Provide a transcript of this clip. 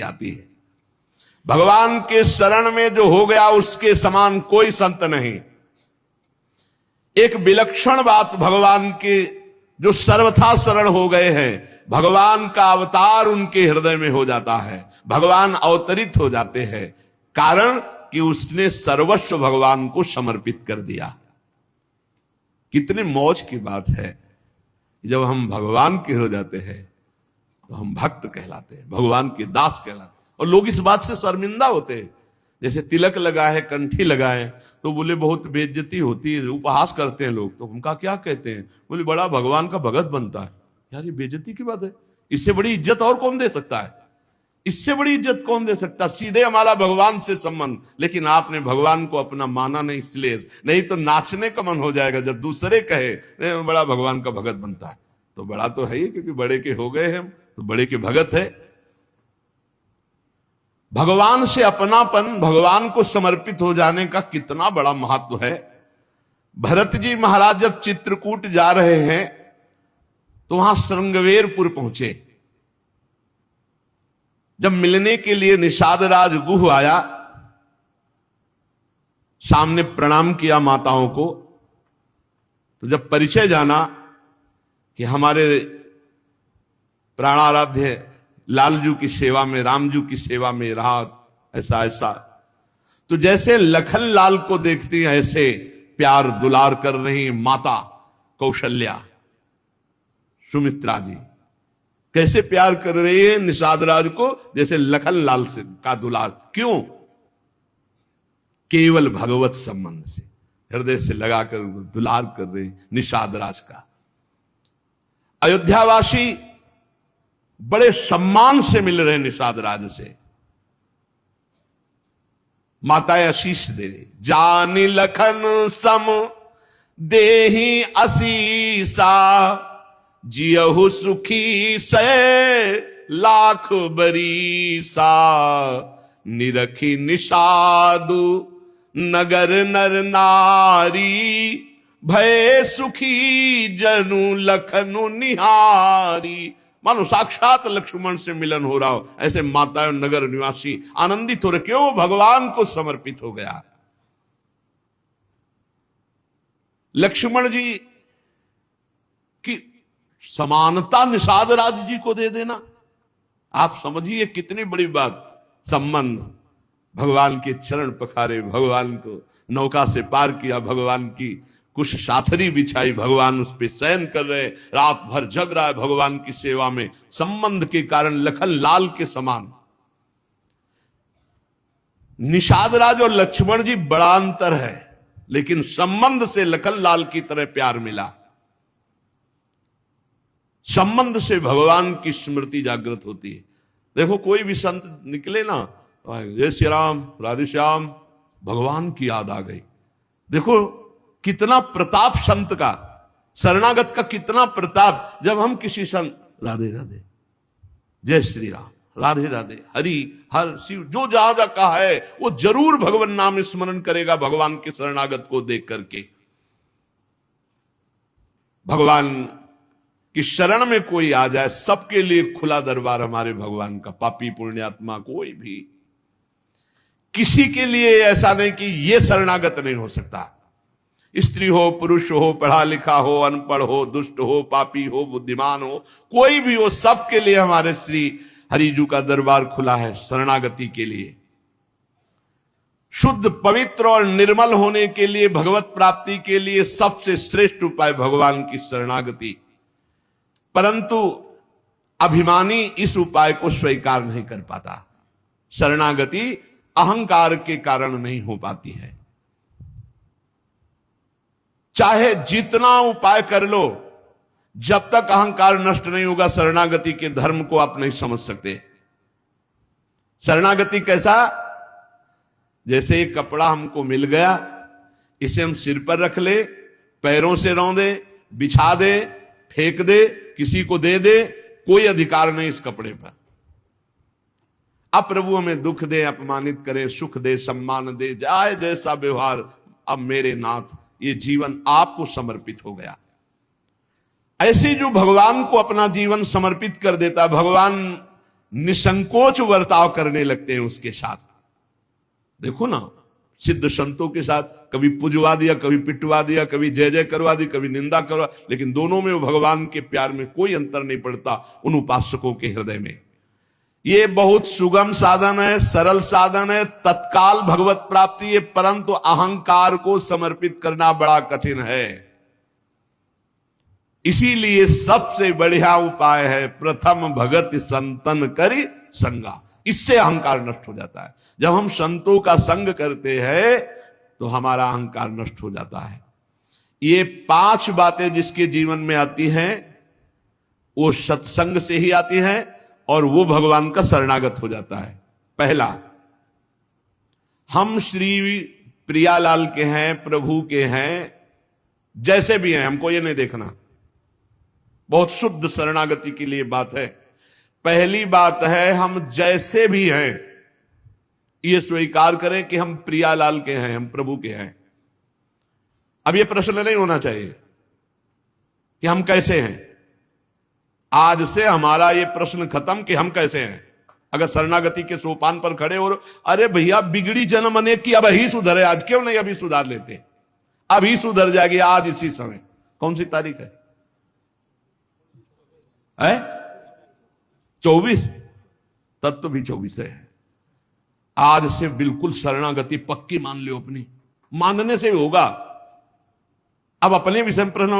आती है। भगवान के शरण में जो हो गया उसके समान कोई संत नहीं। एक विलक्षण बात, भगवान के जो सर्वथा शरण हो गए हैं, भगवान का अवतार उनके हृदय में हो जाता है, भगवान अवतरित हो जाते हैं। कारण कि उसने सर्वस्व भगवान को समर्पित कर दिया। कितने मौज की बात है, जब हम भगवान के हो जाते हैं तो हम भक्त कहलाते हैं, भगवान के दास कहलाते हैं। और लोग इस बात से शर्मिंदा होते हैं। जैसे तिलक लगाए, कंठी लगाए तो बोले बहुत बेइज्जती होती है, उपहास करते हैं लोग। तो उनका क्या कहते हैं, बोले बड़ा भगवान का भगत बनता है। यार ये बेइज्जती की बात है, इससे बड़ी इज्जत और कौन दे सकता है, इससे बड़ी इज्जत कौन दे सकता। सीधे हमारा भगवान से संबंध। लेकिन आपने भगवान को अपना माना नहीं, इसलिए नहीं तो नाचने का मन हो जाएगा जब दूसरे कहे बड़ा भगवान का भगत बनता है। तो बड़ा तो है ही, क्योंकि बड़े के हो गए हम, तो बड़े के भगत है। भगवान से अपनापन, भगवान को समर्पित हो जाने का कितना बड़ा महत्व है। भरत जी महाराज जब चित्रकूट जा रहे हैं तो वहां श्रृंगवेरपुर पहुंचे। जब मिलने के लिए निषाद राज गुह आया, सामने प्रणाम किया माताओं को। तो जब परिचय जाना कि हमारे प्राणाराध्य लालजू की सेवा में, रामजू की सेवा में रहा, ऐसा ऐसा, तो जैसे लखन लाल को देखती हैं ऐसे प्यार दुलार कर रही माता कौशल्या, सुमित्रा जी कैसे प्यार कर रही है निषाद राज को, जैसे लखन लाल से का दुलार। क्यों? केवल भगवत संबंध से, हृदय से लगाकर दुलार कर रही निषाद राज का। अयोध्यावासी बड़े सम्मान से मिल रहे निषाद राज से। माताएं आशीष दे, जानी लखन सम देही असीसा, जियहु सुखी से लाख बरीसा, निरखी निषादु नगर नर नारी, भय सुखी जनु लखनु निहारी। मानो साक्षात लक्ष्मण से मिलन हो रहा हो, ऐसे माताएं नगर निवासी आनंदित हो रहे। क्यों? भगवान को समर्पित हो गया। लक्ष्मण जी की समानता निषाद राज जी को दे देना, आप समझिए कितनी बड़ी बात। संबंध, भगवान के चरण पखारे, भगवान को नौका से पार किया, भगवान की कुछ साथरी बिछाई, भगवान उस पे शयन कर रहे, रात भर जग रहा है भगवान की सेवा में। संबंध के कारण लखन लाल के समान। निषाद राज और लक्ष्मण जी बड़ा अंतर है, लेकिन संबंध से लखन लाल की तरह प्यार मिला। संबंध से भगवान की स्मृति जागृत होती है। देखो कोई भी संत निकले ना, जय श्री राम, राधे श्याम, भगवान की याद आ गई। देखो कितना प्रताप संत का, शरणागत का कितना प्रताप। जब हम किसी संत, राधे राधे, जय श्री राम, राधे राधे, हरि हर शिव, जो जहां जा कहा है वो जरूर भगवान नाम स्मरण करेगा भगवान के शरणागत को देख करके। भगवान की शरण में कोई आ जाए, सबके लिए खुला दरबार हमारे भगवान का। पापी पुण्यात्मा कोई भी, किसी के लिए ऐसा नहीं कि ये शरणागत नहीं हो सकता। स्त्री हो, पुरुष हो, पढ़ा लिखा हो, अनपढ़ हो, दुष्ट हो, पापी हो, बुद्धिमान हो, कोई भी हो, सबके लिए हमारे श्री हरिजू का दरबार खुला है शरणागति के लिए। शुद्ध, पवित्र और निर्मल होने के लिए, भगवत प्राप्ति के लिए सबसे श्रेष्ठ उपाय भगवान की शरणागति। परंतु अभिमानी इस उपाय को स्वीकार नहीं कर पाता। शरणागति अहंकार के कारण नहीं हो पाती है। चाहे जितना उपाय कर लो, जब तक अहंकार नष्ट नहीं होगा, शरणागति के धर्म को आप नहीं समझ सकते। शरणागति कैसा? जैसे एक कपड़ा हमको मिल गया, इसे हम सिर पर रख ले, पैरों से रौंदे, बिछा दे, फेंक दे, किसी को दे दे, कोई अधिकार नहीं इस कपड़े पर। अब प्रभु हमें दुख दे, अपमानित करे, सुख दे, सम्मान दे, जाए जैसा व्यवहार, अब मेरे नाथ ये जीवन आपको समर्पित हो गया। ऐसे जो भगवान को अपना जीवन समर्पित कर देता, भगवान निसंकोच बर्ताव करने लगते हैं उसके साथ। देखो ना, सिद्ध संतों के साथ कभी पुजवा दिया, कभी पिटवा दिया, कभी जय जय करवा दी, कभी निंदा करवा, लेकिन दोनों में भगवान के प्यार में कोई अंतर नहीं पड़ता उन उपासकों के हृदय में। ये बहुत सुगम साधन है, सरल साधन है, तत्काल भगवत प्राप्ति है, परंतु अहंकार को समर्पित करना बड़ा कठिन है। इसीलिए सबसे बढ़िया उपाय है प्रथम भगत संतन करी संगा। इससे अहंकार नष्ट हो जाता है। जब हम संतों का संग करते हैं तो हमारा अहंकार नष्ट हो जाता है। ये 5 बातें जिसके जीवन में आती हैं वो सत्संग से ही आती हैं और वो भगवान का शरणागत हो जाता है। पहला, हम श्री प्रियालाल के हैं, प्रभु के हैं, जैसे भी हैं, हमको ये नहीं देखना। बहुत शुद्ध शरणागति के लिए बात है। पहली बात है हम जैसे भी हैं ये स्वीकार करें कि हम प्रियालाल के हैं, हम प्रभु के हैं। अब ये प्रश्न नहीं होना चाहिए कि हम कैसे हैं। आज से हमारा ये प्रश्न खत्म कि हम कैसे हैं। अगर शरणागति के सोपान पर खड़े हो, अरे भैया बिगड़ी जन्म अनेक की, अब ही सुधरे, आज क्यों नहीं अभी सुधार लेते, अभी सुधर जाएगी आज इसी समय। कौन सी तारीख है? 24। तत्व भी 24 है। आज से बिल्कुल शरणागति पक्की मान लो अपनी, मानने से होगा। अब अपने विषय में प्रश्न